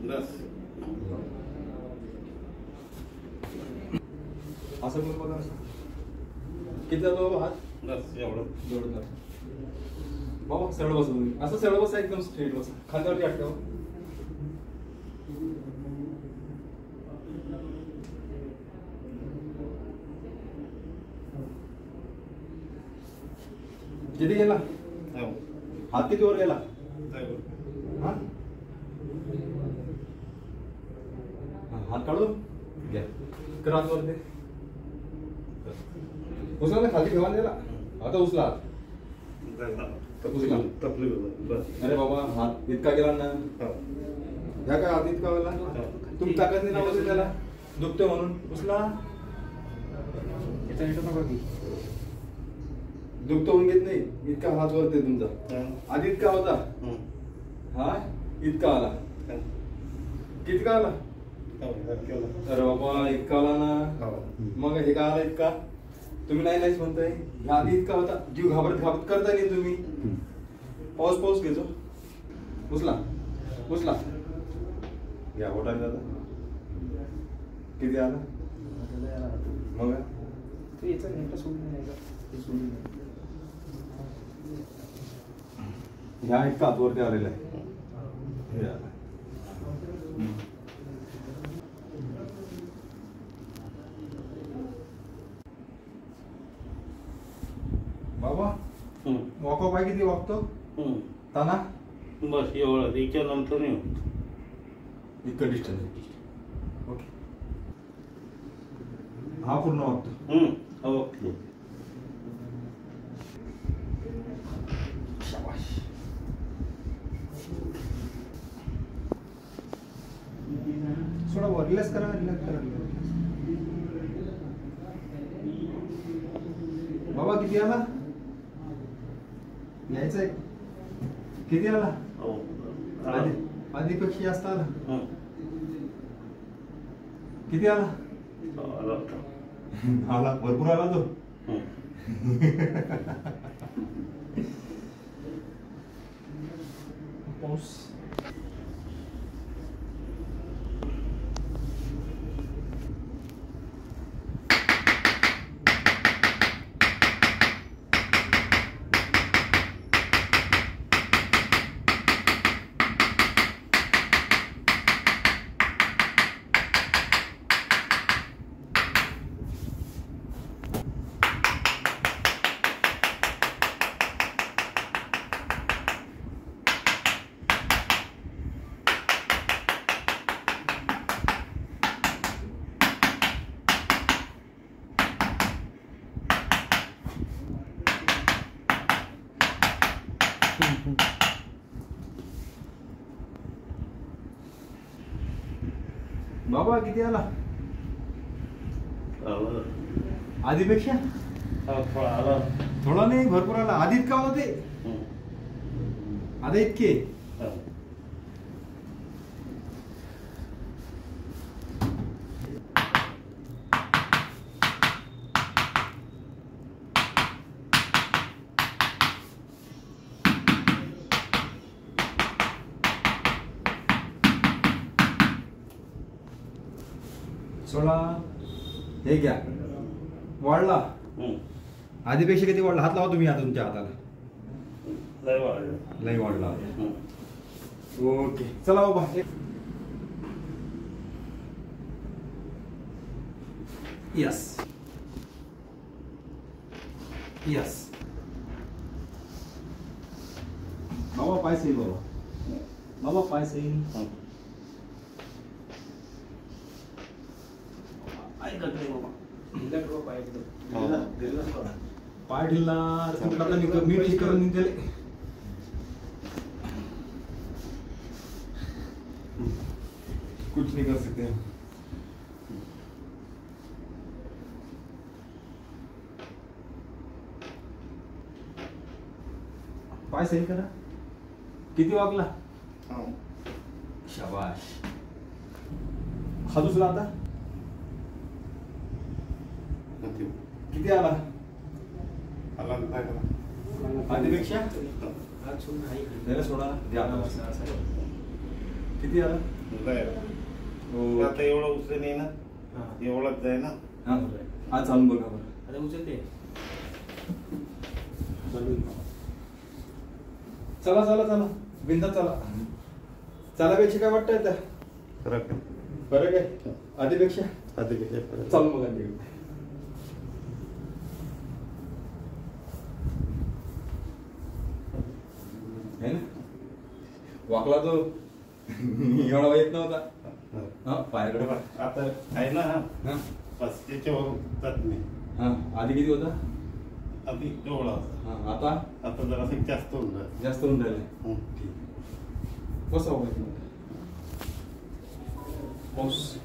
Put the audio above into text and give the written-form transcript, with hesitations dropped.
बस असं करून बघा. किती जातो बाबा हात? बस एवढं जोडून बाबा सरळ बसा तुम्ही. असं सरळ बसा, एकदम स्ट्रेट बसा. खांद्यावरती अटकाव. किती गेला हात? किती वर गेला? हा हात काढून घ्या. कर हात वर दे. उचला ना, खाली ठेवा दिला. आता उचला उचला. अरे बाबा हात इतका गेला ना. ह्या काय हात इतका गेला? तुम्ही ताकद नाही लावली त्याला, दुखतोय म्हणून. उचला. दुखतो होऊन घेत नाही. इतका हात वरते तुमचा. आधी इतका होता, हा इतका आला. किती का आला? अरे बाबा इतका आला ना. मग हे का आला इतका? तुम्ही नाहीच म्हणताय. आधी इतका होता. जीव घाबरत घाबरत करता नाही तुम्ही. पाऊस घेतो. उचला उचला. घ्या बोटाने दादा. किती आला? मग ह्या इतका हातवरती आलेला आहे. बाबा वॉकअप आहे किती वागतो? ताना बस एवढं. याच्या नंतर नाही इतकं डिस्टन्स. ओके हा पूर्ण वागतो. ओके थोडा रिलॅक्स करा. रिलॅक्स करा. बाबा किती आला? यायचं आहे. किती आला? आधीपेक्षा जास्त आला. किती आला? आला भरपूर आला तो. पाऊस बाबा किती आला? आधीपेक्षा थोडा नाही भरपूर आला. आधी इतका होता ते. आता इतके. सोडा. हे घ्या. वाढला. आधीपेक्षा किती वाढला? हात लावा तुम्ही आता तुमच्या हाताला. लय वाढला. ओके चला बाबा. Yes yes. बाबा पाय सही. बाबा पाय सही. पाय ढिला. मी ठीक करून दिले. कुछ नहीं कर सकते. पाय सही करा. किती वागला? शाबाश. हा दुसरा आता किती आला? आधीपेक्षा सोडा. किती आला जायला. हो. आता एवढा उचल नाही ना, एवढाच जाय ना. हा चालून बघा बरं. अरे उचलते. चला चला चला बिंदा चला. चालापेक्षा काय वाटतंय त्या फरक फरक आहे आधीपेक्षा. चालू बघा है ना वाकला तो एवढा येत नव्हता. हा पायाकडे बघ. आता आहे ना. हा बस त्याच्यावर जात नाही. हा आधी किती होता. आधी एवढा होता. हा आता आता जरा जास्त होऊन जात. जास्त होऊन राहिलाय. हं. ठीक बसा पाऊस.